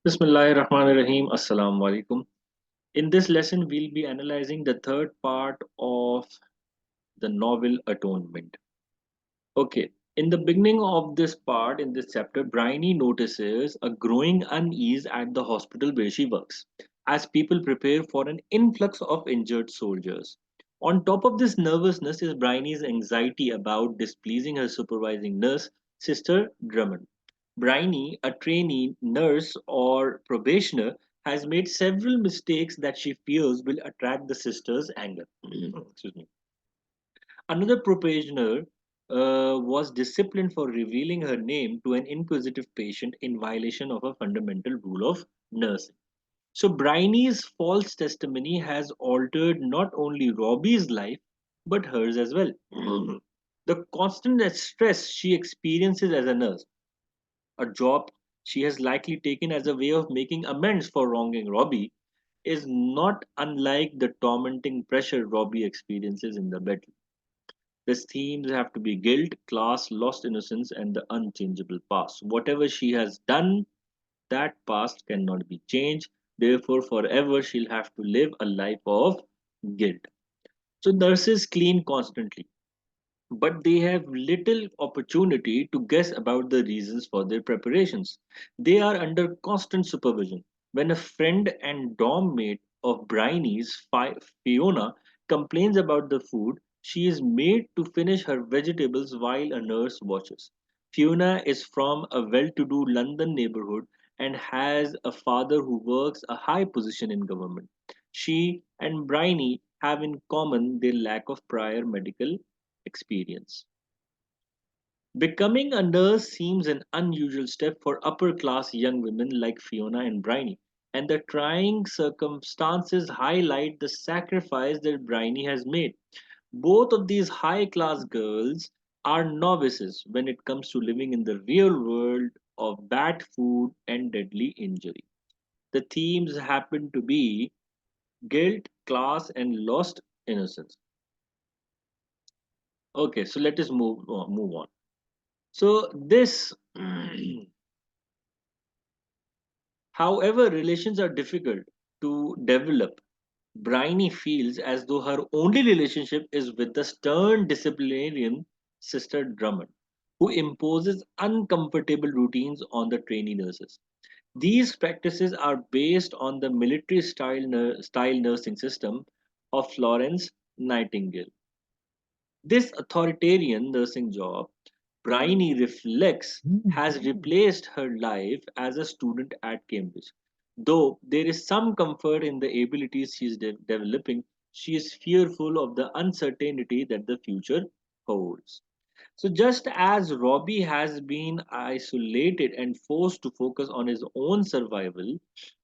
Bismillahirrahmanirrahim. Assalamu alaikum. In this lesson, we'll be analyzing the third part of the novel Atonement. Okay, in the beginning of this part, in this chapter, Bryony notices a growing unease at the hospital where she works as people prepare for an influx of injured soldiers. On top of this nervousness is Bryony's anxiety about displeasing her supervising nurse, Sister Drummond. Bryony, a trainee nurse or probationer, has made several mistakes that she fears will attract the sister's anger. Excuse me. Another probationer was disciplined for revealing her name to an inquisitive patient in violation of a fundamental rule of nursing. So, Bryony's false testimony has altered not only Robbie's life but hers as well. The constant stress she experiences as a nurse, a job she has likely taken as a way of making amends for wronging Robbie, is not unlike the tormenting pressure Robbie experiences in the battle. These themes have to be guilt, class, lost innocence, and the unchangeable past. Whatever she has done, that past cannot be changed. Therefore, forever she'll have to live a life of guilt. So, nurses clean constantly, but they have little opportunity to guess about the reasons for their preparations. They are under constant supervision. When a friend and dorm mate of Bryony's, Fiona, complains about the food, she is made to finish her vegetables while a nurse watches. Fiona is from a well to do London neighborhood and has a father who works a high position in government. She and Bryony have in common their lack of prior medical experience. Becoming a nurse seems an unusual step for upper class young women like Fiona and Bryony, and the trying circumstances highlight the sacrifice that Bryony has made. Both of these high class girls are novices when it comes to living in the real world of bad food and deadly injury. The themes happen to be guilt, class, and lost innocence. Okay, so let us move on. So this, however, relations are difficult to develop. Bryony feels as though her only relationship is with the stern disciplinarian Sister Drummond, who imposes uncomfortable routines on the trainee nurses. These practices are based on the military style nursing system of Florence Nightingale. This authoritarian nursing job, Bryony reflects, has replaced her life as a student at Cambridge. Though there is some comfort in the abilities she is developing, she is fearful of the uncertainty that the future holds. So, just as Robbie has been isolated and forced to focus on his own survival,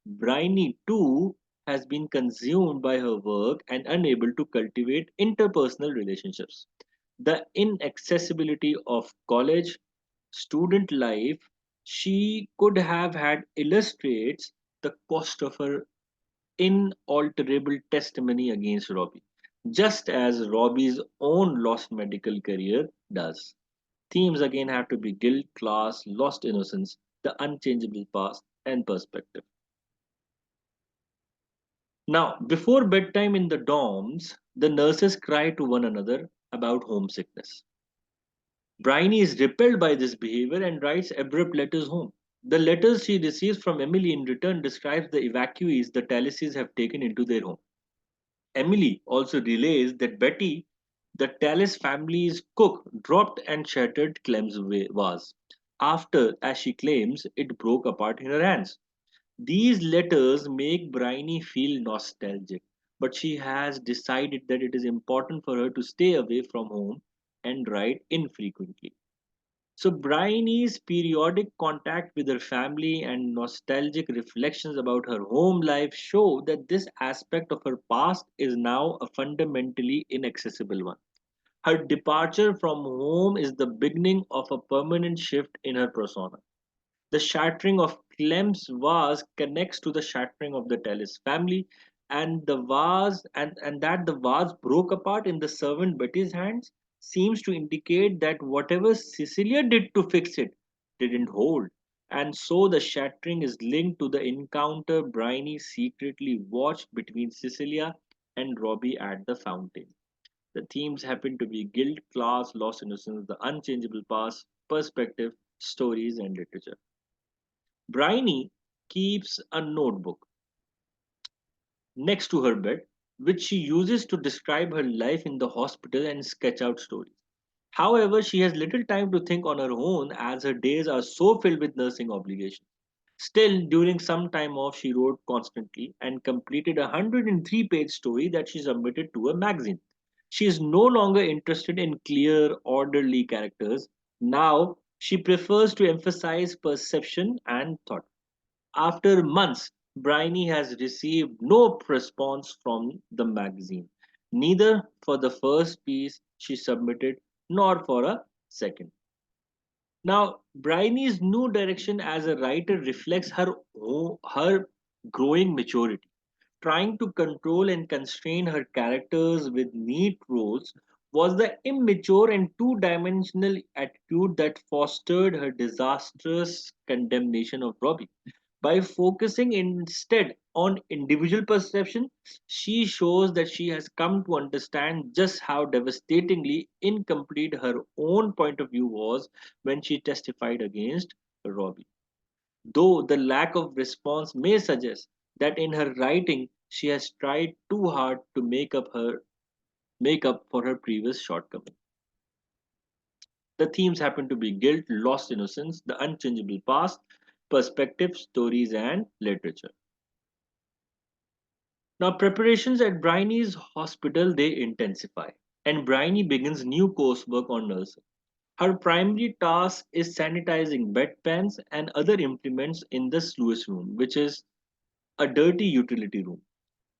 Bryony too has been consumed by her work and unable to cultivate interpersonal relationships. The inaccessibility of college student life she could have had illustrates the cost of her inalterable testimony against Robbie, just as Robbie's own lost medical career does. Themes again have to be guilt, class, lost innocence, the unchangeable past, and perspective. Now, before bedtime in the dorms, the nurses cry to one another about homesickness. Bryony is repelled by this behavior and writes abrupt letters home. The letters she receives from Emily in return describes the evacuees the Tallises have taken into their home. Emily also relays that Betty, the Tallis family's cook, dropped and shattered Clem's vase after, as she claims, it broke apart in her hands. These letters make Bryony feel nostalgic, but she has decided that it is important for her to stay away from home and write infrequently. So, Bryony's periodic contact with her family and nostalgic reflections about her home life show that this aspect of her past is now a fundamentally inaccessible one. Her departure from home is the beginning of a permanent shift in her persona. The shattering of Clem's vase connects to the shattering of the Tellis family, and that the vase broke apart in the servant Betty's hands seems to indicate that whatever Cecilia did to fix it didn't hold. And so the shattering is linked to the encounter Bryony secretly watched between Cecilia and Robbie at the fountain. The themes happen to be guilt, class, lost innocence, the unchangeable past, perspective, stories, and literature. Bryony keeps a notebook next to her bed, which she uses to describe her life in the hospital and sketch out stories. However, she has little time to think on her own as her days are so filled with nursing obligations. Still, during some time off, she wrote constantly and completed a 103-page story that she submitted to a magazine. She is no longer interested in clear, orderly characters. Now, she prefers to emphasize perception and thought. After months, Bryony has received no response from the magazine, neither for the first piece she submitted nor for a second. Now, Bryony's new direction as a writer reflects her growing maturity. Trying to control and constrain her characters with neat roles was the immature and two dimensional attitude that fostered her disastrous condemnation of Robbie. By focusing instead on individual perception, she shows that she has come to understand just how devastatingly incomplete her own point of view was when she testified against Robbie. Though the lack of response may suggest that in her writing she has tried too hard to make up for her previous shortcoming. The themes happen to be guilt, lost innocence, the unchangeable past, perspective, stories, and literature. Now preparations at Bryony's hospital they intensify, and Bryony begins new coursework on nursing. Her primary task is sanitizing bedpans and other implements in the sluice room, which is a dirty utility room.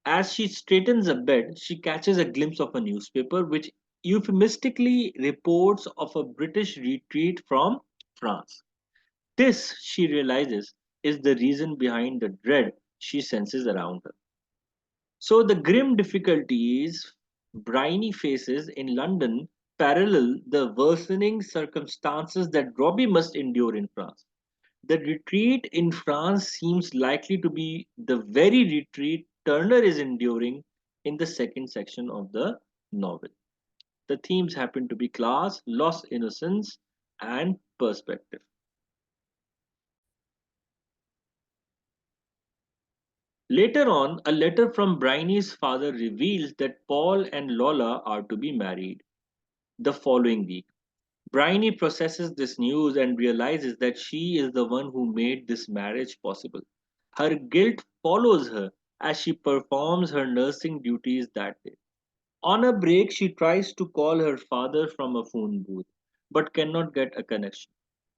As she straightens a bed, she catches a glimpse of a newspaper which euphemistically reports of a British retreat from France. This, she realizes, is the reason behind the dread she senses around her. So the grim difficulties Bryony faces in London parallel the worsening circumstances that Robbie must endure in France. The retreat in France seems likely to be the very retreat Turner is enduring in the second section of the novel. The themes happen to be class, lost innocence, and perspective. Later on, a letter from Bryony's father reveals that Paul and Lola are to be married the following week. Bryony processes this news and realizes that she is the one who made this marriage possible. Her guilt follows her as she performs her nursing duties that day. On a break, she tries to call her father from a phone booth but cannot get a connection.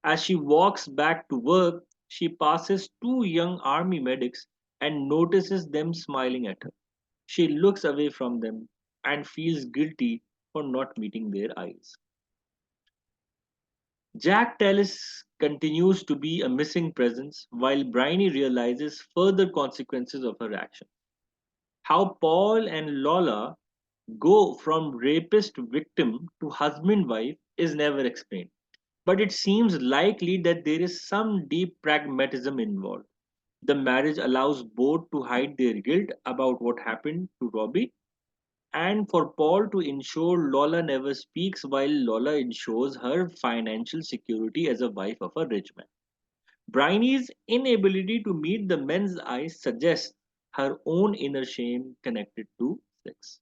As she walks back to work, she passes two young army medics and notices them smiling at her. She looks away from them and feels guilty for not meeting their eyes. Jack Tallis continues to be a missing presence while Bryony realizes further consequences of her action. How Paul and Lola go from rapist victim to husband wife is never explained, but it seems likely that there is some deep pragmatism involved. The marriage allows both to hide their guilt about what happened to Robbie and for Paul to ensure Lola never speaks while Lola ensures her financial security as a wife of a rich man. Bryony's inability to meet the men's eyes suggests her own inner shame connected to sex.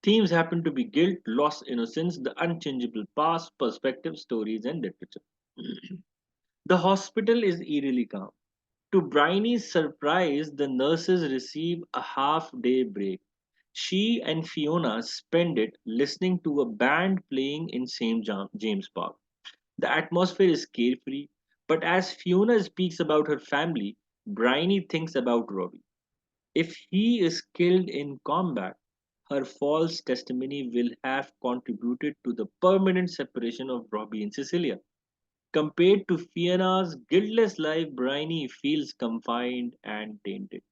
Themes happen to be guilt, lost innocence, the unchangeable past, perspective, stories, and literature. The hospital is eerily calm. To Bryony's surprise, the nurses receive a half day break. She and Fiona spend it listening to a band playing in James Park. The atmosphere is carefree, but as Fiona speaks about her family, Bryony thinks about Robbie. If he is killed in combat, her false testimony will have contributed to the permanent separation of Robbie and Cecilia. Compared to Fiona's guiltless life, Bryony feels confined and tainted.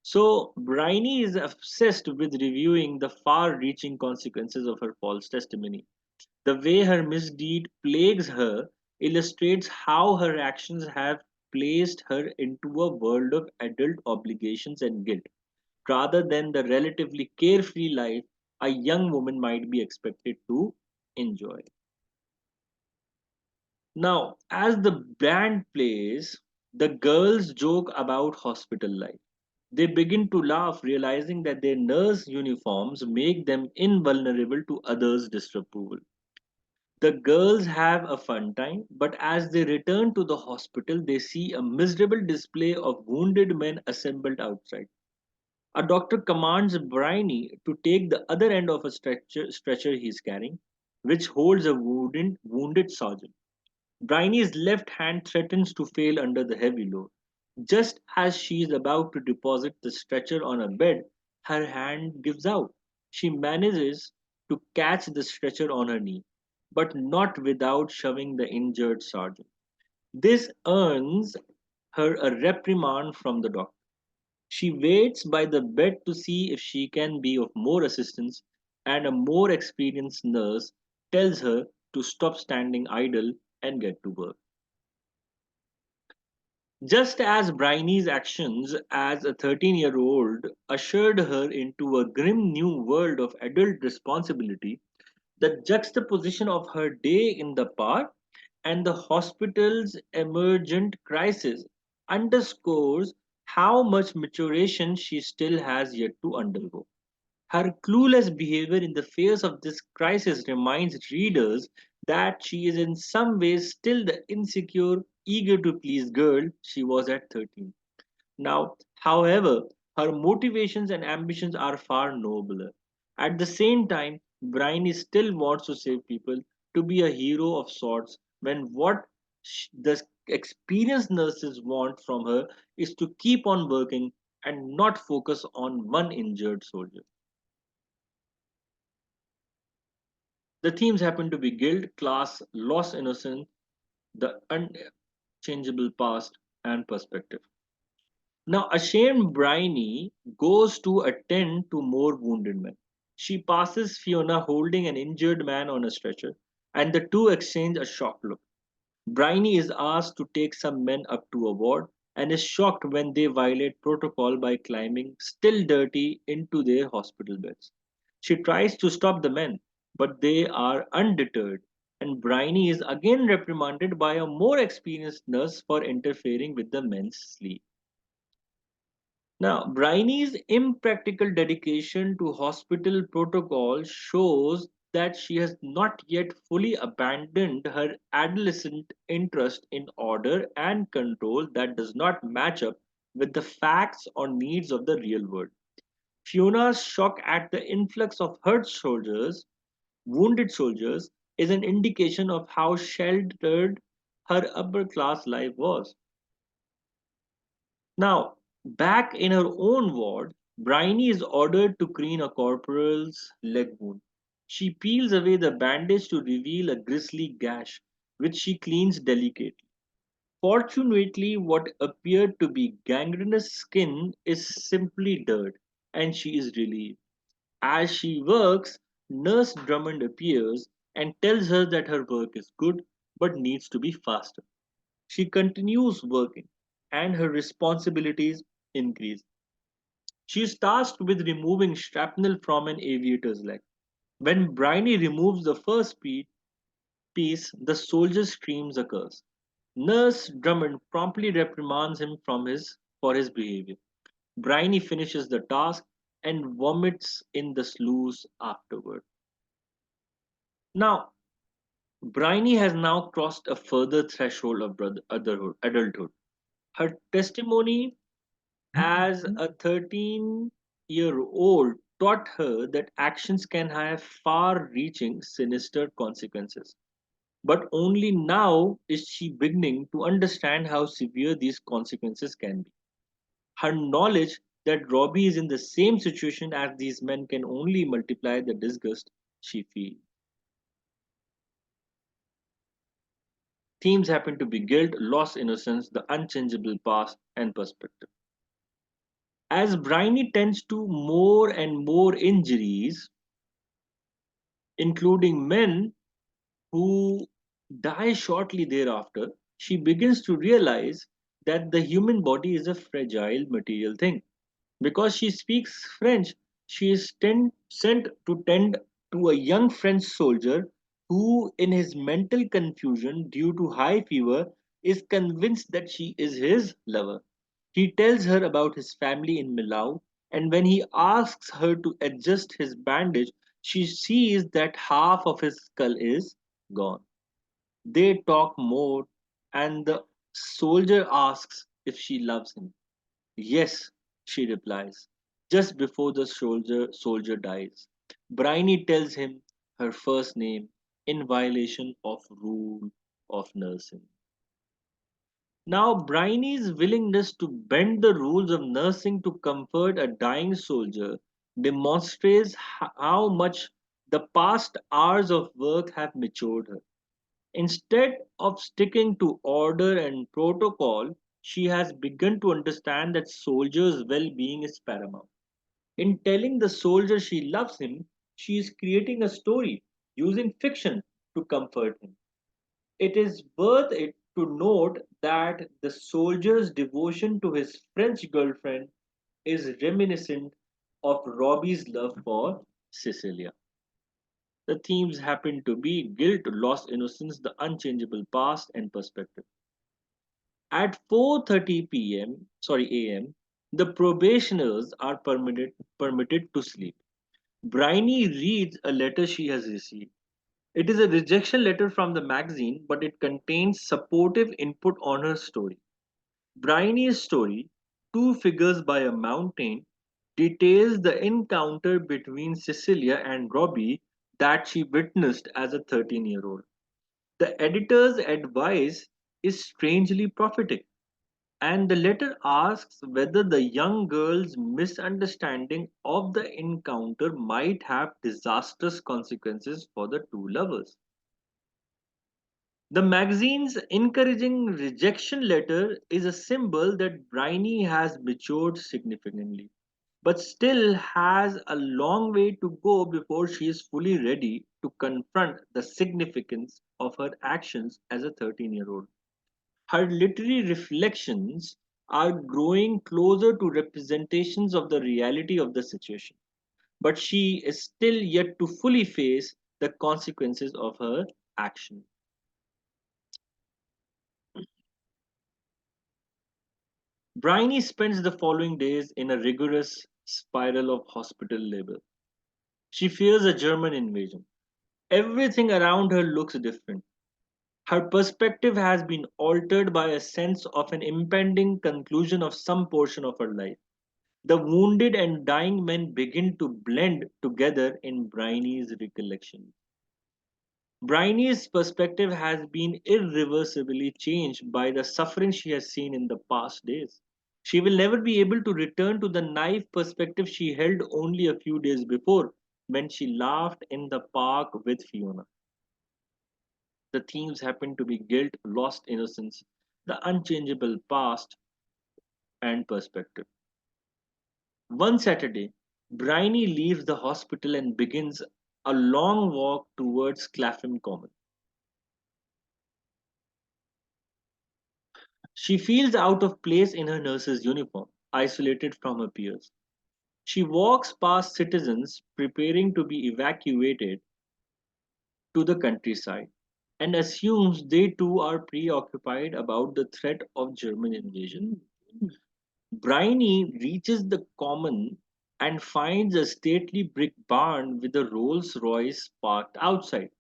So, Bryony is obsessed with reviewing the far reaching consequences of her false testimony. The way her misdeed plagues her illustrates how her actions have placed her into a world of adult obligations and guilt, rather than the relatively carefree life a young woman might be expected to enjoy. Now, as the band plays, the girls joke about hospital life. They begin to laugh, realizing that their nurse uniforms make them invulnerable to others' disapproval. The girls have a fun time, but as they return to the hospital, they see a miserable display of wounded men assembled outside. A doctor commands Bryony to take the other end of a stretcher he is carrying, which holds a wounded sergeant. Bryony's left hand threatens to fail under the heavy load. Just as she is about to deposit the stretcher on a bed, her hand gives out. She manages to catch the stretcher on her knee, but not without shoving the injured sergeant. This earns her a reprimand from the doctor. She waits by the bed to see if she can be of more assistance, and a more experienced nurse tells her to stop standing idle and get to work. Just as Bryony's actions as a 13-year-old ushered her into a grim new world of adult responsibility, the juxtaposition of her day in the park and the hospital's emergent crisis underscores how much maturation she still has yet to undergo. Her clueless behavior in the face of this crisis reminds readers that she is in some ways still the insecure, eager to please girl she was at 13. Now, however, her motivations and ambitions are far nobler. At the same time, Bryony still wants to save people, to be a hero of sorts, when what the experienced nurses want from her is to keep on working and not focus on one injured soldier. The themes happen to be guilt, class, lost innocence, the unchangeable past, and perspective. Now, ashamed Bryony goes to attend to more wounded men. She passes Fiona holding an injured man on a stretcher, and the two exchange a shocked look. Bryony is asked to take some men up to a ward and is shocked when they violate protocol by climbing, still dirty, into their hospital beds. She tries to stop the men, but they are undeterred, and Bryony is again reprimanded by a more experienced nurse for interfering with the men's sleep. Now, Bryony's impractical dedication to hospital protocol shows that she has not yet fully abandoned her adolescent interest in order and control that does not match up with the facts or needs of the real world. Fiona's shock at the influx of hurt soldiers, wounded soldiers, is an indication of how sheltered her upper class life was. Now, back in her own ward, Bryony is ordered to clean a corporal's leg wound. She peels away the bandage to reveal a grisly gash, which she cleans delicately. Fortunately, what appeared to be gangrenous skin is simply dirt, and she is relieved. As she works, Nurse Drummond appears and tells her that her work is good but needs to be faster. She continues working, and her responsibilities increase. She is tasked with removing shrapnel from an aviator's leg. When Bryony removes the first piece, the soldier screams a curse. Nurse Drummond promptly reprimands him for his behavior. Bryony finishes the task and vomits in the sluice afterward. Now, Bryony has now crossed a further threshold of adulthood. Her testimony as a 13-year-old taught her that actions can have far reaching, sinister consequences. But only now is she beginning to understand how severe these consequences can be. Her knowledge that Robbie is in the same situation as these men can only multiply the disgust she feels. Themes happen to be guilt, lost innocence, the unchangeable past, and perspective. As Bryony tends to more and more injuries, including men who die shortly thereafter, she begins to realize that the human body is a fragile material thing. Because she speaks French, she is sent to tend to a young French soldier who, in his mental confusion due to high fever, is convinced that she is his lover. He tells her about his family in Milau, and when he asks her to adjust his bandage, she sees that half of his skull is gone. They talk more, and the soldier asks if she loves him. Yes, she replies, just before the soldier dies. Bryony tells him her first name in violation of rule of nursing. Now, Bryony's willingness to bend the rules of nursing to comfort a dying soldier demonstrates how much the past hours of work have matured her. Instead of sticking to order and protocol, she has begun to understand that soldiers' well being is paramount. In telling the soldier she loves him, she is creating a story using fiction to comfort him. It is worth it to note that the soldier's devotion to his French girlfriend is reminiscent of Robbie's love for Cecilia. The themes happen to be guilt, lost innocence, the unchangeable past, and perspective. At 4:30 p.m., a.m., the probationers are permitted to sleep. Bryony reads a letter she has received. It is a rejection letter from the magazine, but it contains supportive input on her story. Bryony's story, Two Figures by a Mountain, details the encounter between Cecilia and Robbie that she witnessed as a 13-year-old. The editor's advice is strangely prophetic, and the letter asks whether the young girl's misunderstanding of the encounter might have disastrous consequences for the two lovers. The magazine's encouraging rejection letter is a symbol that Bryony has matured significantly, but still has a long way to go before she is fully ready to confront the significance of her actions as a 13-year-old. Her literary reflections are growing closer to representations of the reality of the situation, but she is still yet to fully face the consequences of her action. Bryony spends the following days in a rigorous spiral of hospital labor. She fears a German invasion. Everything around her looks different. Her perspective has been altered by a sense of an impending conclusion of some portion of her life. The wounded and dying men begin to blend together in Bryony's recollection. Bryony's perspective has been irreversibly changed by the suffering she has seen in the past days. She will never be able to return to the naive perspective she held only a few days before when she laughed in the park with Fiona. The themes happen to be guilt, lost innocence, the unchangeable past, and perspective. One Saturday, Bryony leaves the hospital and begins a long walk towards Clapham Common. She feels out of place in her nurse's uniform, isolated from her peers. She walks past citizens preparing to be evacuated to the countryside and assumes they too are preoccupied about the threat of German invasion. Bryony reaches the common and finds a stately brick barn with a Rolls Royce parked outside.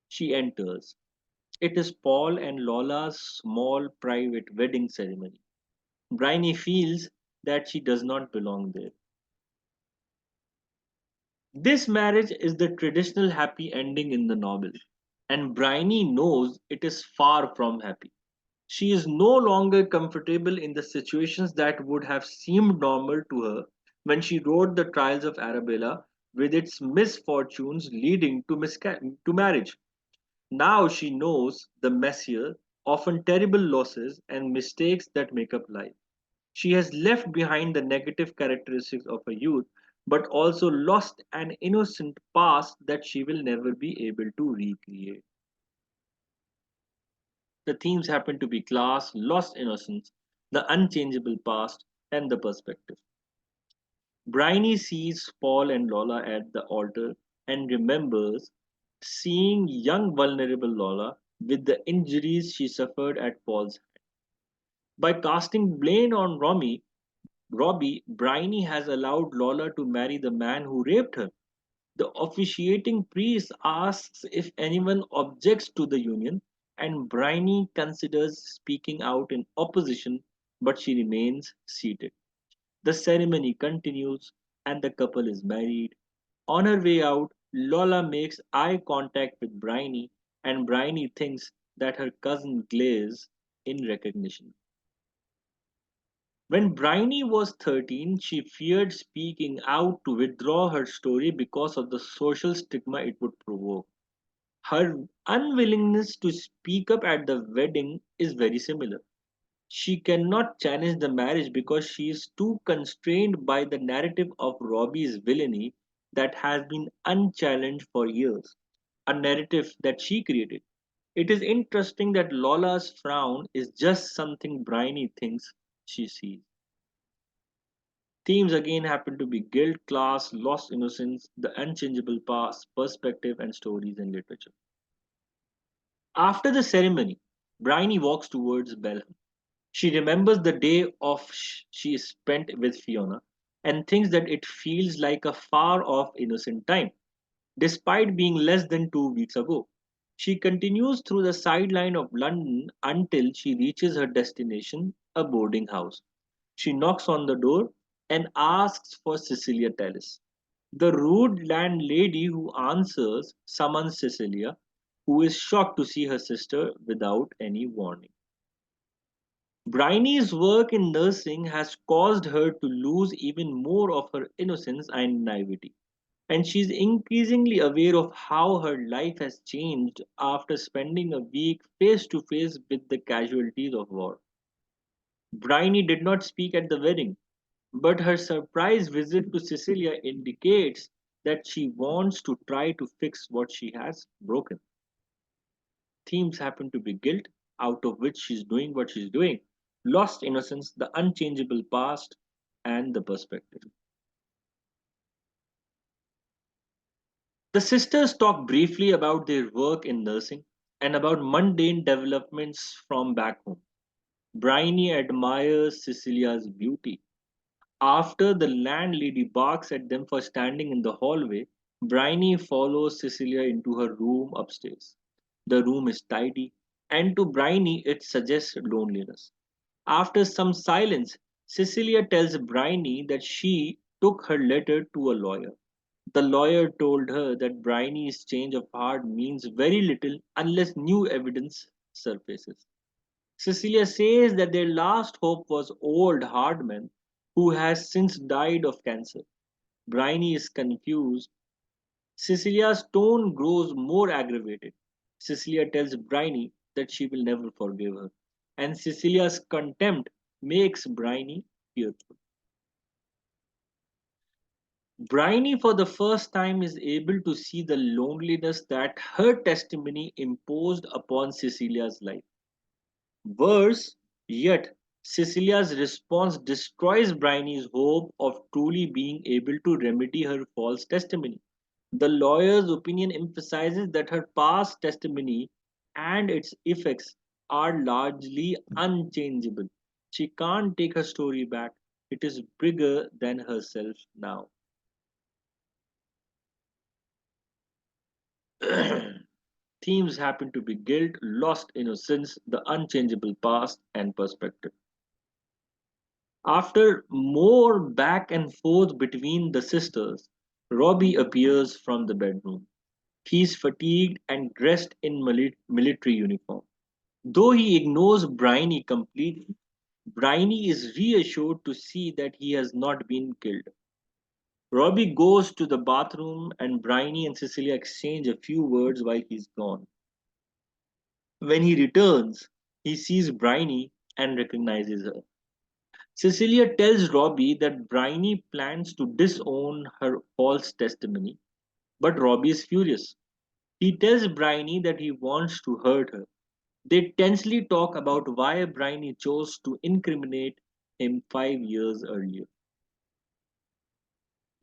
She enters. It is Paul and Lola's small private wedding ceremony. Bryony feels that she does not belong there. This marriage is the traditional happy ending in the novel, and Bryony knows it is far from happy. She is no longer comfortable in the situations that would have seemed normal to her when she wrote The Trials of Arabella with its misfortunes leading to, to marriage. Now she knows the messier, often terrible losses and mistakes that make up life. She has left behind the negative characteristics of her youth, but also lost an innocent past that she will never be able to recreate. The themes happen to be class, lost innocence, the unchangeable past, and the perspective. Bryony sees Paul and Lola at the altar and remembers seeing young vulnerable Lola with the injuries she suffered at Paul's. By casting blame on Robbie, Bryony has allowed Lola to marry the man who raped her. The officiating priest asks if anyone objects to the union, and Bryony considers speaking out in opposition, but she remains seated. The ceremony continues, and the couple is married. On her way out, Lola makes eye contact with Bryony, and Bryony thinks that her cousin glares in recognition. When Bryony was 13, she feared speaking out to withdraw her story because of the social stigma it would provoke. Her unwillingness to speak up at the wedding is very similar. She cannot challenge the marriage because she is too constrained by the narrative of Robbie's villainy that has been unchallenged for years, a narrative that she created. It is interesting that Lola's frown is just something Bryony thinks she sees. Themes again happen to be guilt, class, lost innocence, the unchangeable past, perspective, and stories in literature. After the ceremony, Bryony walks towards Belham. She remembers the day of she spent with Fiona and thinks that it feels like a far off innocent time, despite being less than 2 weeks ago. She continues through the sideline of London until she reaches her destination, a boarding house. She knocks on the door and asks for Cecilia Tellis. The rude landlady who answers summons Cecilia, who is shocked to see her sister without any warning. Bryony's work in nursing has caused her to lose even more of her innocence and naivety, and she is increasingly aware of how her life has changed after spending a week face to face with the casualties of war. Bryony did not speak at the wedding, but her surprise visit to Cecilia indicates that she wants to try to fix what she has broken. Themes happen to be guilt, out of which she's doing what she's doing, lost innocence, the unchangeable past, and the perspective. The sisters talk briefly about their work in nursing and about mundane developments from back home. Bryony admires Cecilia's beauty. After the landlady barks at them for standing in the hallway, Bryony follows Cecilia into her room upstairs. The room is tidy, and to Bryony it suggests loneliness. After some silence, Cecilia tells Bryony that she took her letter to a lawyer. The lawyer told her that Bryony's change of heart means very little unless new evidence surfaces. Cecilia says that their last hope was old Hardman, who has since died of cancer. Bryony is confused. Cecilia's tone grows more aggravated. Cecilia tells Bryony that she will never forgive her, and Cecilia's contempt makes Bryony fearful. Bryony, for the first time, is able to see the loneliness that her testimony imposed upon Cecilia's life. Worse yet, Cecilia's response destroys Bryony's hope of truly being able to remedy her false testimony. The lawyer's opinion emphasizes that her past testimony and its effects are largely unchangeable. She can't take her story back. It is bigger than herself now. Themes happen to be guilt, lost innocence, the unchangeable past, and perspective. After more back and forth between the sisters, Robbie appears from the bedroom. He is fatigued and dressed in military uniform. Though he ignores Bryony completely, Bryony is reassured to see that he has not been killed. Robbie goes to the bathroom and Bryony and Cecilia exchange a few words while he's gone. When he returns, he sees Bryony and recognizes her. Cecilia tells Robbie that Bryony plans to disown her false testimony, but Robbie is furious. He tells Bryony that he wants to hurt her. They tensely talk about why Bryony chose to incriminate him 5 years earlier.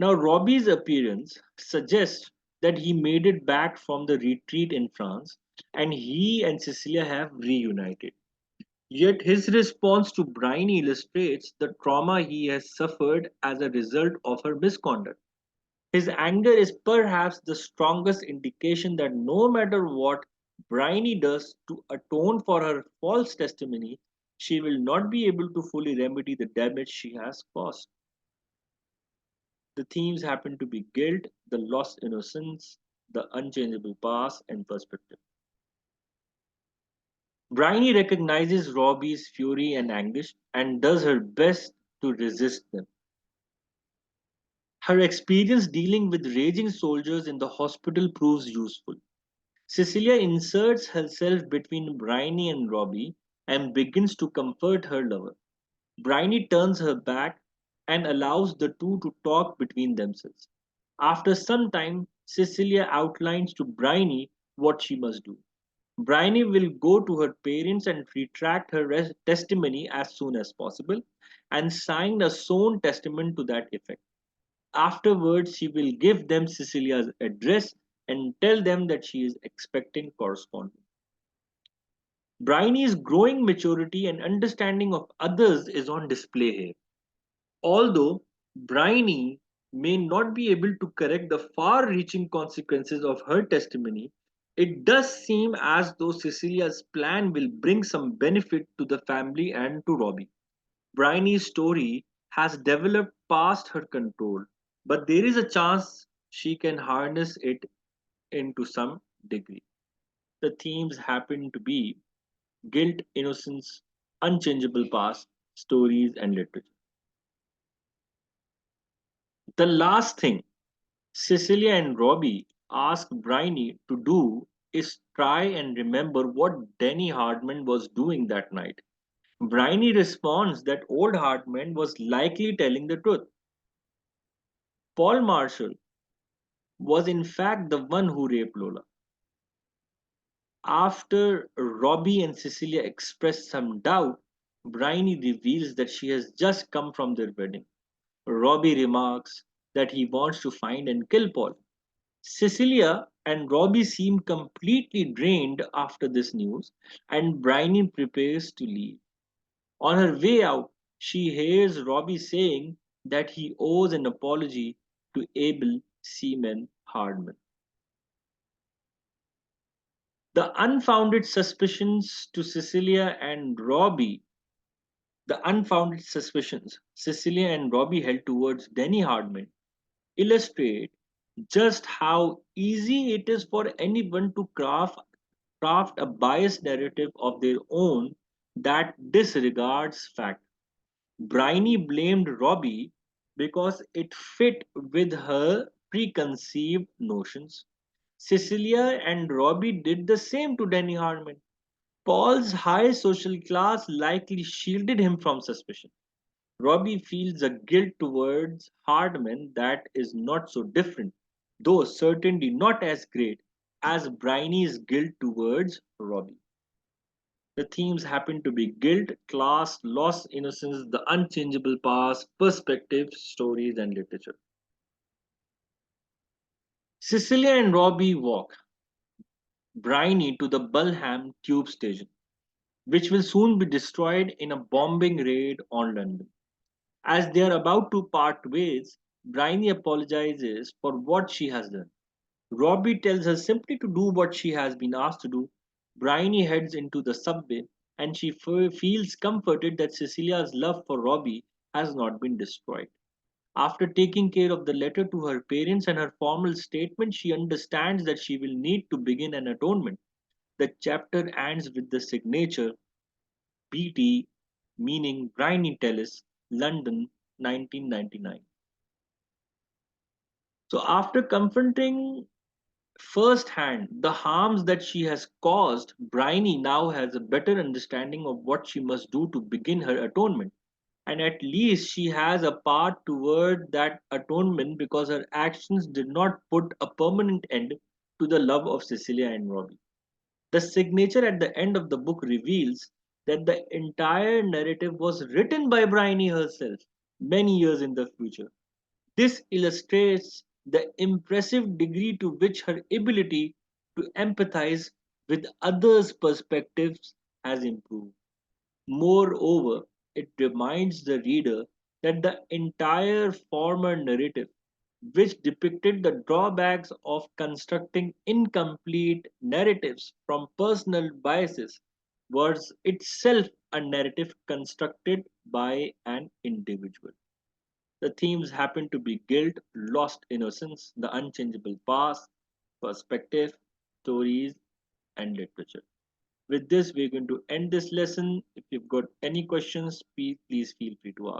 Now, Robbie's appearance suggests that he made it back from the retreat in France and he and Cecilia have reunited. Yet his response to Bryony illustrates the trauma he has suffered as a result of her misconduct. His anger is perhaps the strongest indication that no matter what Bryony does to atone for her false testimony, she will not be able to fully remedy the damage she has caused. The themes happen to be guilt, the lost innocence, the unchangeable past, and perspective. Bryony recognizes Robbie's fury and anguish and does her best to resist them. Her experience dealing with raging soldiers in the hospital proves useful. Cecilia inserts herself between Bryony and Robbie and begins to comfort her lover. Bryony turns her back and allows the two to talk between themselves. After some time, Cecilia outlines to Bryony what she must do. Bryony will go to her parents and retract her testimony as soon as possible and sign a sworn testament to that effect. Afterwards, she will give them Cecilia's address and tell them that she is expecting correspondence. Bryony's growing maturity and understanding of others is on display here. Although Bryony may not be able to correct the far reaching consequences of her testimony, it does seem as though Cecilia's plan will bring some benefit to the family and to Robbie. Bryony's story has developed past her control, but there is a chance she can harness it into some degree. The themes happen to be guilt, innocence, unchangeable past, stories, and literature. The last thing Cecilia and Robbie ask Bryony to do is try and remember what Denny Hardman was doing that night. Bryony responds that old Hardman was likely telling the truth. Paul Marshall was in fact the one who raped Lola. After Robbie and Cecilia express some doubt, Bryony reveals that she has just come from their wedding. Robbie remarks that he wants to find and kill Paul. Cecilia and Robbie seem completely drained after this news, and Bryony prepares to leave. On her way out, she hears Robbie saying that he owes an apology to Abel Seaman Hardman. The unfounded suspicions to Cecilia and Robbie, the unfounded suspicions Cecilia and Robbie held towards Denny Hardman illustrate just how easy it is for anyone to craft a biased narrative of their own that disregards fact. Bryony blamed Robbie because it fit with her preconceived notions. Cecilia and Robbie did the same to Danny Harmon. Paul's high social class likely shielded him from suspicion. Robbie feels a guilt towards Hardman that is not so different, though certainly not as great as Bryony's guilt towards Robbie. The themes happen to be guilt, class, lost innocence, the unchangeable past, perspective, stories, and literature. Cecilia and Robbie walk Bryony to the Bulham tube station, which will soon be destroyed in a bombing raid on London. As they are about to part ways, Bryony apologizes for what she has done. Robbie tells her simply to do what she has been asked to do. Bryony heads into the subway and she feels comforted that Cecilia's love for Robbie has not been destroyed. After taking care of the letter to her parents and her formal statement, she understands that she will need to begin an atonement. The chapter ends with the signature BT, meaning Bryony Tellis, London, 1999. So, after confronting firsthand the harms that she has caused, Bryony now has a better understanding of what she must do to begin her atonement. And at least she has a path toward that atonement because her actions did not put a permanent end to the love of Cecilia and Robbie. The signature at the end of the book reveals that the entire narrative was written by Bryony herself many years in the future. This illustrates the impressive degree to which her ability to empathize with others' perspectives has improved. Moreover, it reminds the reader that the entire former narrative, which depicted the drawbacks of constructing incomplete narratives from personal biases, was itself a narrative constructed by an individual. The themes happen to be guilt, lost innocence, the unchangeable past, perspective, stories, and literature. With this, we're going to end this lesson. If you've got any questions, please feel free to ask.